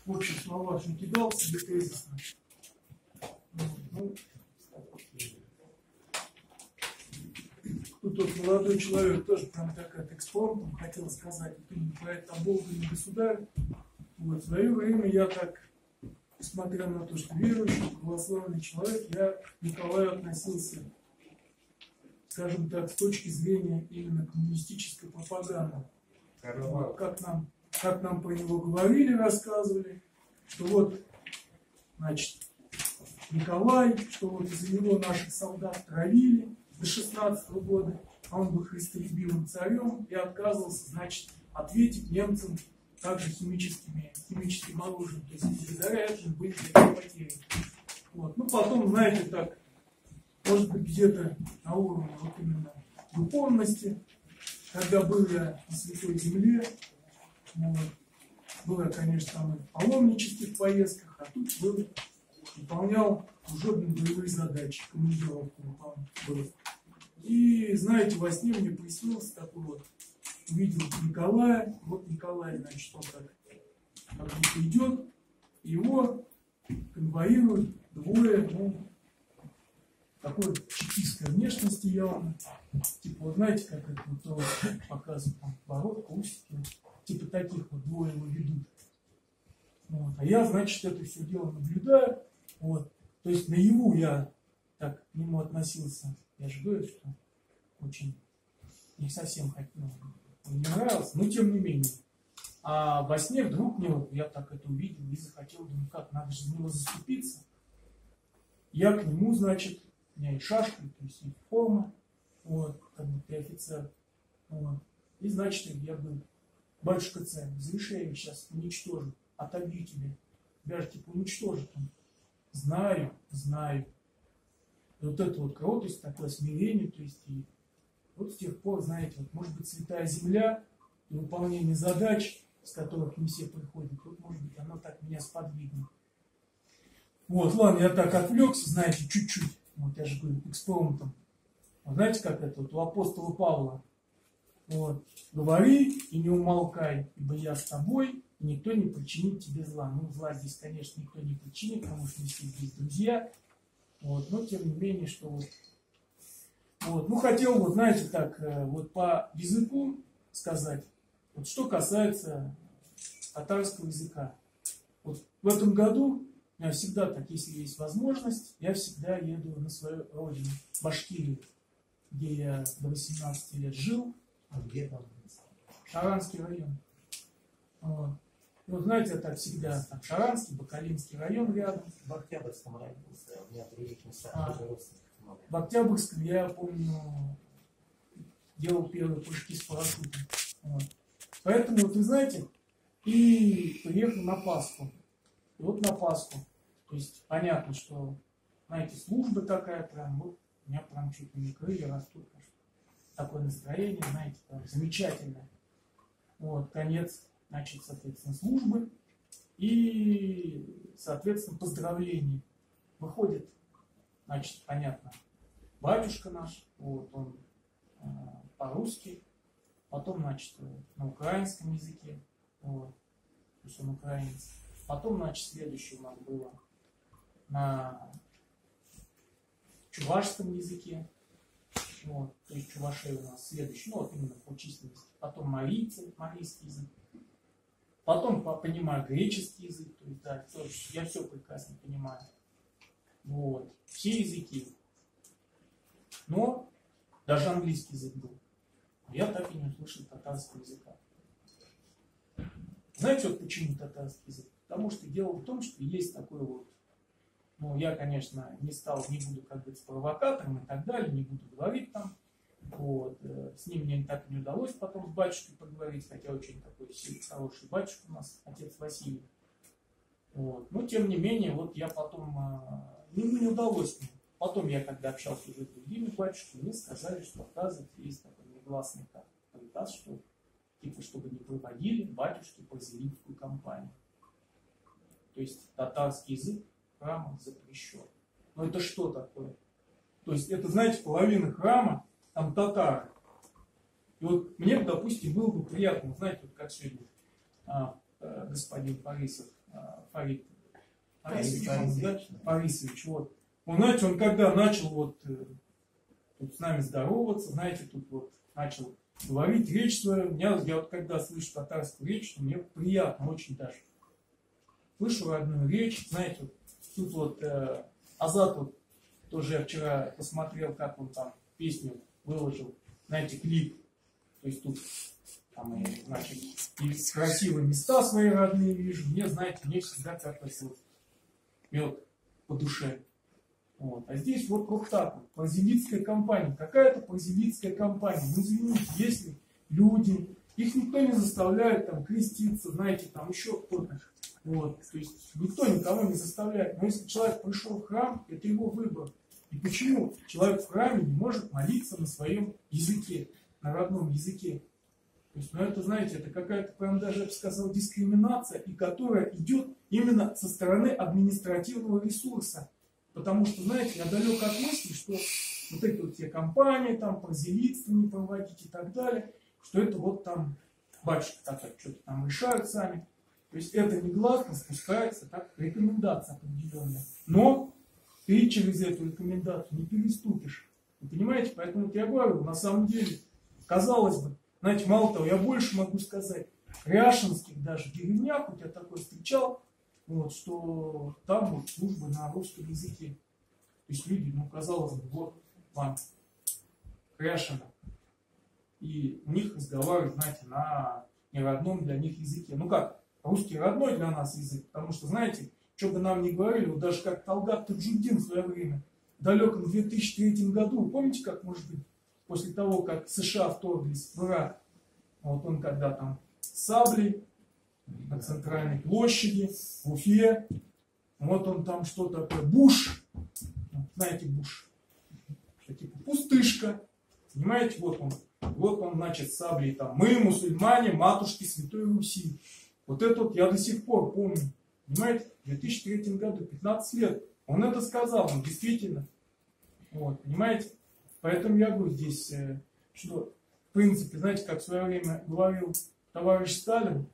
в общих словах не кидал себе тезисно. Ну, тут тот молодой человек тоже прям так экспромтом хотел сказать, ты не поэт, а Бог и не государь. Вот, в свое время я так, несмотря на то, что верующий, православный человек, я к Николаю относился, скажем так, с точки зрения именно коммунистической пропаганды. Вот, как нам про него говорили, рассказывали, что вот, значит, Николай, что вот из-за него наших солдат травили до 16-го года, а он был христолюбивым царем и отказывался, значит, ответить немцам также химическим оружием. То есть благодаря этому были такие потери. Вот. Ну, потом, знаете, так, может быть, где-то на уровне вот именно духовности, когда был я на Святой Земле, вот, был я, конечно, там и в паломнических поездках, а тут выполнял служебные боевые задачи, командировку выполнял. И, знаете, во сне мне приснился такой вот, увидел Николая, вот Николай, значит, он так как будто идет, его конвоируют двое, ну, такой чекистской внешности явно, типа, вот знаете, как это вот показывают, там, бородка, усики, типа таких вот двое его ведут. Вот. А я, значит, это все дело наблюдаю, вот. То есть наяву я так к нему относился, я же говорю, что очень не совсем хотел, не нравился, но тем не менее. А во сне вдруг мне, вот, я так это увидел и захотел, думаю, как, надо же за него заступиться. Я к нему, значит, у меня и шашка, то есть и форма, вот, как бы ты офицер, вот. И, значит, я говорю, батюшка царь, разрешай, сейчас уничтожу, отобью тебе, тебя же типа уничтожит он. Знаю. И вот это вот кротость, такое смирение, то есть и вот с тех пор, знаете, вот, может быть, святая земля и выполнение задач, с которых не все приходят, вот, может быть, оно так меня сподвигнет. Вот, ладно, я так отвлекся, знаете, чуть-чуть, вот я же говорю, экспромтом. Вот, знаете, как это вот у апостола Павла, вот, говори и не умолкай, ибо я с тобой, и никто не причинит тебе зла. Ну, зла здесь, конечно, никто не причинит, потому что мы все здесь друзья, вот, но тем не менее, что вот. Вот. Ну, хотел, вот, знаете, так, вот по языку сказать, вот, что касается татарского языка. Вот в этом году у меня всегда так, если есть возможность, я всегда еду на свою родину, Башкирию, где я до 18 лет жил. А где там? Шаранский район. Вот. И вот, знаете, я так всегда, там, Шаранский, Бакалинский район рядом. В Октябрьском районе, у меня других местах тоже родственников. В Октябрьском, я помню, делал первые прыжки с парашютом. Вот. Поэтому, вот, вы знаете, и приехал на Пасху. И вот на Пасху. То есть понятно, что, знаете, служба такая прям, вот, у меня прям чуть не крылья растут. Такое настроение, знаете, прям замечательное. Вот, конец, значит, соответственно, службы. И, соответственно, поздравления. Выходит, значит, понятно, батюшка наш, вот, он по-русски, потом, значит, на украинском языке, вот, то есть он украинец. Потом, значит, следующее у нас было на чувашском языке, вот, то есть чувашей у нас следующий, ну, вот именно по численности. Потом марийцы, марийский язык. Потом, понимаю, греческий язык, то есть, да, я все прекрасно понимаю. Вот, все языки. Но даже английский язык был. Я так и не услышал татарского языка. Знаете, вот почему татарский язык? Потому что дело в том, что есть такой вот, ну, я, конечно, не буду, как говорится, провокатором и так далее, не буду говорить там. Вот. С ним мне так и не удалось потом с батюшкой поговорить, хотя очень такой хороший батюшка у нас, отец Василий. Вот. Но, тем не менее, вот я потом, не удалось мне. Потом я, когда общался уже с другими батюшками, мне сказали, что, оказывается, есть такой негласный приказ, что, типа, чтобы не проводили батюшки прозелитскую кампанию. То есть татарский язык в храмах запрещен. Но это что такое? То есть это, знаете, половина храма, там татары. И вот мне, допустим, было бы приятно, знаете, вот как сегодня господин Борисов Фарид. Фарисович, да? да. Фарисович, вот. Он, знаете, он когда начал вот тут с нами здороваться, знаете, тут вот начал говорить речь свою. Я вот когда слышу татарскую речь, то мне приятно очень даже. Слышу родную речь, знаете, вот, тут вот Азат вот, тоже я вчера посмотрел, как он там песню выложил, знаете, клип. То есть тут там, значит, и красивые места свои родные вижу. Мне, знаете, мне всегда как-то вот мед по душе. Вот. А здесь вот так вот, паразитская компания. Какая-то паразитская компания. Ну, извините, если люди, их никто не заставляет там креститься, знаете, там еще кто-то. Вот. То есть никто никого не заставляет. Но если человек пришел в храм, это его выбор. И почему человек в храме не может молиться на своем языке, на родном языке? То есть, ну это, знаете, это какая-то, прям даже, я бы сказал, дискриминация, и которая идет именно со стороны административного ресурса. Потому что, знаете, я далек от мысли, что вот эти вот все компании, там, паразитство не проводить и так далее, что это вот там батюшка так что-то там решают сами. То есть это негласно спускается как рекомендация определенная. Но ты через эту рекомендацию не переступишь. Вы понимаете? Поэтому вот я говорю, на самом деле, казалось бы, знаете, мало того, я больше могу сказать, в ряшинских даже деревнях, вот я такой встречал, вот, что там вот службы на русском языке. То есть люди, ну, казалось бы, вот вам Ряшина. И у них разговаривают, знаете, на неродном для них языке. Ну как, русский родной для нас язык, потому что, знаете, что бы нам ни говорили, вот даже как Талгат Таджуддин в свое время, в далеком 2003 году, помните, как, может быть, после того, как США вторглись в Ирак, вот он когда там с саблей на центральной площади, в Уфе, вот он там что такое, Буш, знаете, Буш, что типа пустышка, понимаете, вот он, значит, с саблей там, мы, мусульмане, матушки Святой Руси. Вот это вот я до сих пор помню, понимаете, в 2003 году, 15 лет, он это сказал, он действительно, вот, понимаете, поэтому я говорю здесь, что, в принципе, знаете, как в свое время говорил товарищ Сталин,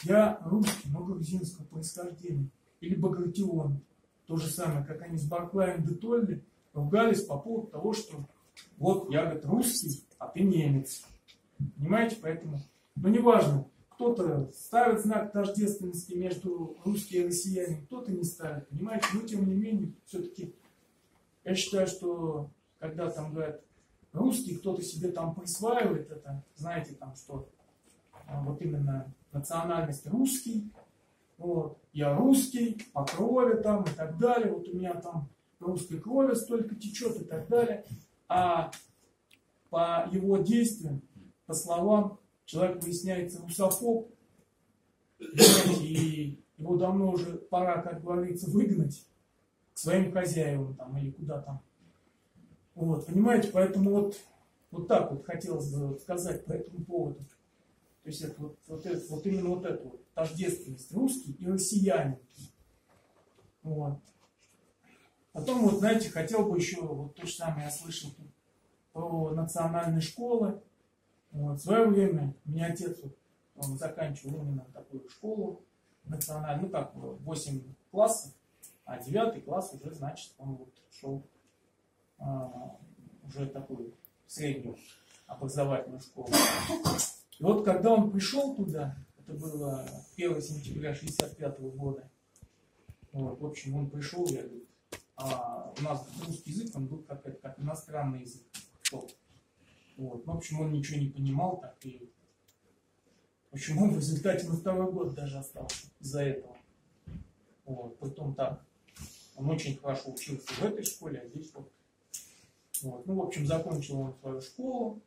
я русский, но грузинского происхождения, или Багратион, то же самое, как они с Барклаем де Толли ругались по поводу того, что вот я, говорит, русский, а ты немец, понимаете, поэтому, ну, неважно, кто-то ставит знак тождественности между русскими и россиянами, кто-то не ставит, понимаете, но тем не менее, все-таки, я считаю, что когда там говорят русский, кто-то себе там присваивает это, знаете, там, что вот именно национальность русский, вот, я русский, по крови там и так далее, вот у меня там русской крови столько течет и так далее, а по его действиям, по словам, человек выясняется русофоб, и его давно уже пора, как говорится, выгнать к своим хозяевам там или куда там. Вот, понимаете, поэтому вот так вот хотелось бы сказать по этому поводу. То есть это вот именно вот эту вот тождественность русский и россиянин. Вот. Потом, вот, знаете, хотел бы еще, вот то же самое я слышал тут про национальные школы. Вот. В свое время у меня отец, вот, он заканчивал именно такую школу национальную, ну как, 8 классов, а 9 класс уже, значит, он вот шел уже такую среднюю образовательную школу. И вот когда он пришел туда, это было 1 сентября 1965 года, вот, в общем, он пришел, я говорю, у нас русский язык, он был как иностранный язык. Вот. В общем, он ничего не понимал, так и в общем, он в результате на 2-й год даже остался из-за этого. Вот. Притом так, он очень хорошо учился в этой школе, а здесь вот. Вот. Ну, в общем, закончил он свою школу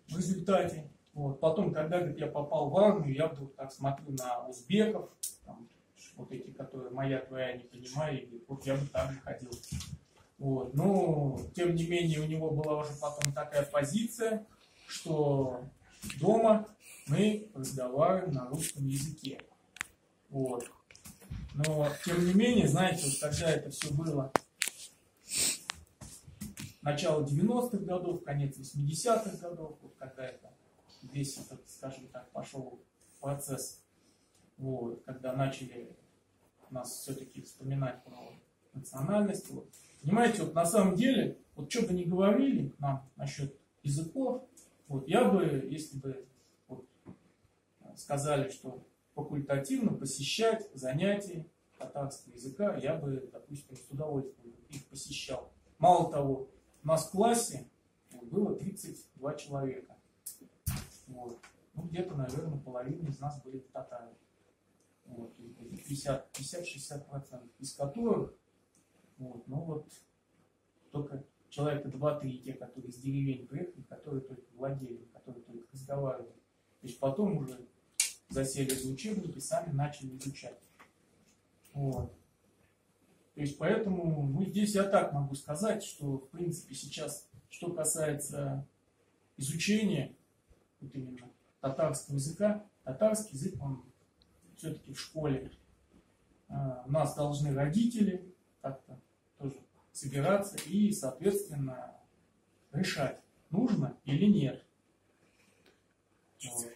в результате. Вот. Потом, когда, говорит, я попал в армию, я вдруг так смотрю на узбеков, там, вот эти, которые моя, твоя, не понимаю, и вот я бы так же ходил. Вот. Но, тем не менее, у него была уже потом такая позиция, что дома мы разговариваем на русском языке. Вот. Но, тем не менее, знаете, вот когда это все было начало 90-х годов, конец 80-х годов, вот когда это весь этот, скажем так, пошел процесс, вот, когда начали нас все-таки вспоминать про национальность. Вот. Понимаете, вот на самом деле, вот что бы ни говорили нам насчет языков, вот я бы, если бы вот, сказали, что факультативно посещать занятия татарского языка, я бы, допустим, с удовольствием их посещал. Мало того, у нас в классе было 32 человека. Вот. Ну, где-то, наверное, половина из нас были татары. Вот. 50-60%, из которых вот, ну вот только человека 2-3, те, которые из деревень приехали, которые только владели, которые только разговаривали. То есть потом уже засели за учебники, сами начали изучать. Вот. То есть поэтому, ну, здесь я так могу сказать, что в принципе сейчас, что касается изучения вот именно татарского языка, татарский язык, он все-таки в школе. У нас должны родители как-то тоже собираться и, соответственно, решать, нужно или нет. Вот.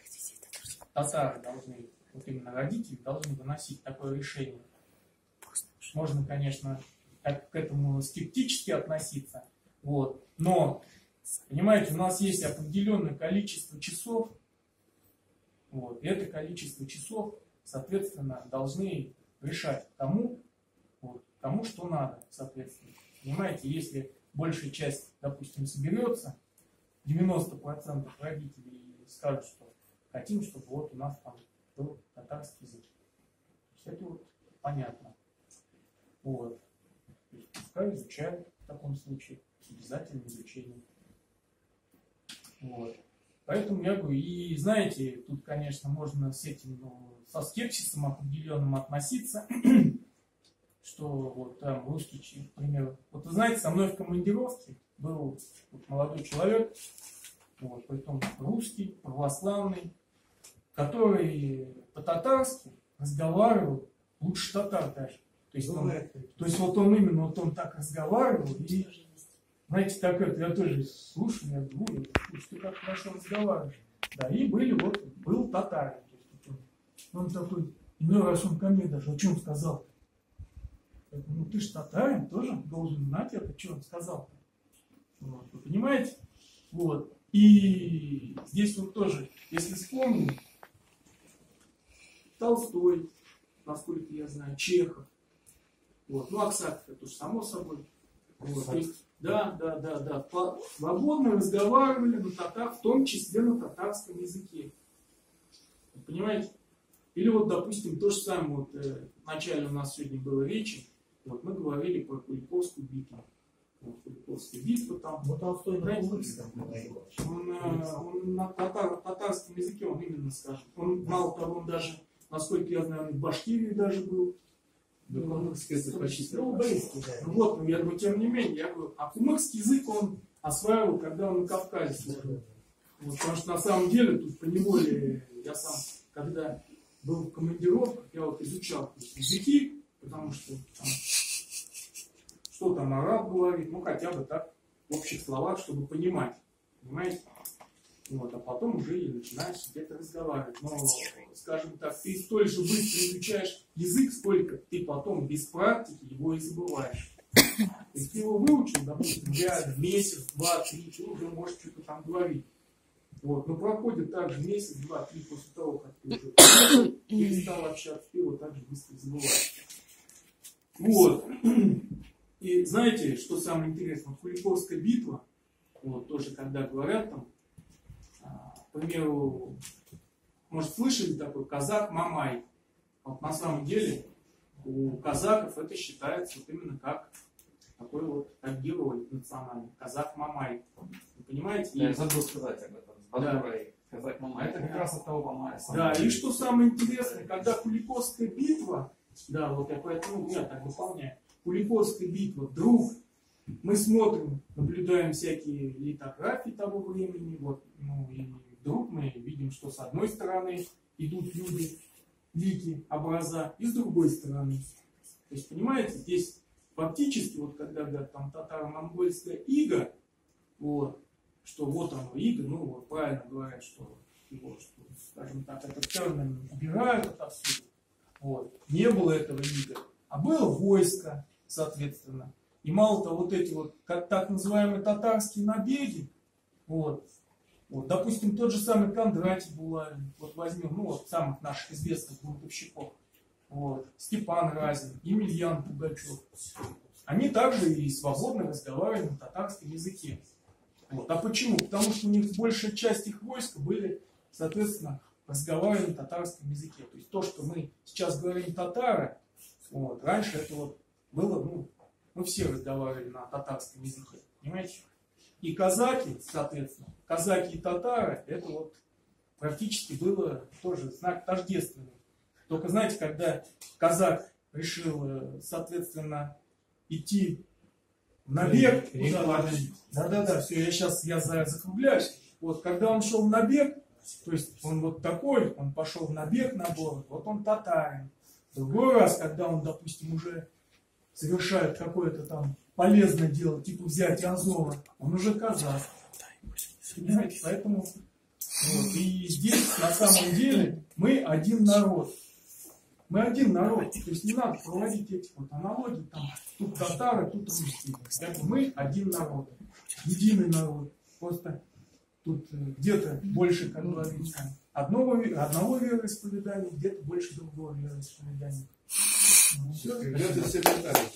Татары должны, вот именно родители должны выносить такое решение. Можно, конечно, к этому скептически относиться, вот, но, понимаете, у нас есть определенное количество часов, вот, и это количество часов, соответственно, должны решать кому, вот, кому что надо, соответственно. Понимаете, если большая часть, допустим, соберется, 90% родителей скажут, что хотим, чтобы вот у нас там был татарский язык. То есть это вот понятно. Вот. То есть пускай изучают в таком случае, с обязательным изучением. Вот. Поэтому я говорю, и знаете, тут, конечно, можно с этим, ну, со скепсисом определенным относиться, что вот там русский, к примеру. Вот вы знаете, со мной в командировке был вот молодой человек, вот, притом русский, православный, который по-татарски разговаривал лучше татар даже. То есть вот он именно вот он так разговаривал, и знаете, так это я тоже слушаю, я думаю, слушай, ты как хорошо разговариваешь. Да, и был татарин. Он такой, иной раз он ко мне даже, о чем сказал? Ну ты же татарин, тоже должен знать это, что он сказал. Вот, вы понимаете? Вот. И здесь вот тоже, если вспомнить, Толстой, насколько я знаю, Чехов, вот, ну Аксаков, это уж само собой. Вот, то есть, да. Свободно разговаривали на татар, в том числе на татарском языке. Вы понимаете? Или вот, допустим, то же самое, вот, вначале у нас сегодня было речи, вот, мы говорили про Куликовскую битву. Вот, Куликовская битва там. Вот Толстой на он на татарском языке, он именно скажет. Он, мало того, он даже, насколько я знаю, он в Башкирии даже был. кумыкский язык почти. Ну, вот, но я говорю, тем не менее, я говорю, а кумыкский язык он осваивал, когда он на Кавказе служил. Вот, потому что на самом деле тут поневоле я сам, когда был в командировках, я вот изучал языки, потому что там, что там араб говорит, ну хотя бы так в общих словах, чтобы понимать. Понимаете? Вот, а потом уже и начинаешь где-то разговаривать. Но, скажем так, ты столь же быстро изучаешь язык, сколько ты потом без практики его и забываешь. То есть ты его выучил, допустим, реально месяц, два, три, ты уже можешь что-то там говорить. Вот, но проходит также месяц, два, три после того, как ты уже перестал общаться, ты его также быстро забываешь. Вот. И знаете, что самое интересное? Куликовская битва, вот, тоже когда говорят там, к примеру, может, слышали такой казак Мамай? Вот на самом деле у казаков это считается вот именно как такой вот как герой национальный. Казак Мамай. Вы понимаете? Я забыл сказать об этом. Да. Казак Мамай. Это как раз от того Мамая. Да, и что самое интересное, когда Куликовская битва, да, вот я поэтому я так выполняю, Куликовская битва, вдруг мы смотрим, наблюдаем всякие литографии того времени, вот, ну, и вдруг мы видим, что с одной стороны идут люди, лики, образа, и с другой стороны. То есть, понимаете, здесь фактически, вот когда говорят там татаро-монгольская ига, вот, что вот оно ига, ну вот правильно говорят, что его, что, скажем так, этот термин убирают отовсюду. Вот. Не было этого ига. А было войско, соответственно. И мало того, вот эти вот, как так называемые татарские набеги, вот, допустим, тот же самый Кондратий Булавин, вот возьмем, ну вот самых наших известных бунтовщиков, вот, Степан Разин, Емельян Пугачев, они также и свободно разговаривали на татарском языке. Вот. А почему? Потому что у них большая часть их войска были, соответственно, разговаривали на татарском языке. То есть то, что мы сейчас говорим татары, вот, раньше это вот было, ну, мы все разговаривали на татарском языке, понимаете? И казаки, соответственно, казаки и татары, это вот практически было тоже знак тождественный. Только знаете, когда казак решил, соответственно, идти в набег, да, все, я закругляюсь. Вот, когда он шел в набег, то есть он вот такой, он пошел в набег на город, вот он татарин. Другой раз, когда он, допустим, уже совершает какое-то там полезное дело, типа взятие Азова, он уже казак. Понимаете? Поэтому вот, и здесь на самом деле мы один народ. Мы один народ. То есть не надо проводить эти вот аналогии, там, тут татары, тут русские. Мы один народ. Единый народ. Просто тут где-то больше, как говорится, одного вероисповедания, где-то больше другого вероисповедания. Где-то секретарь.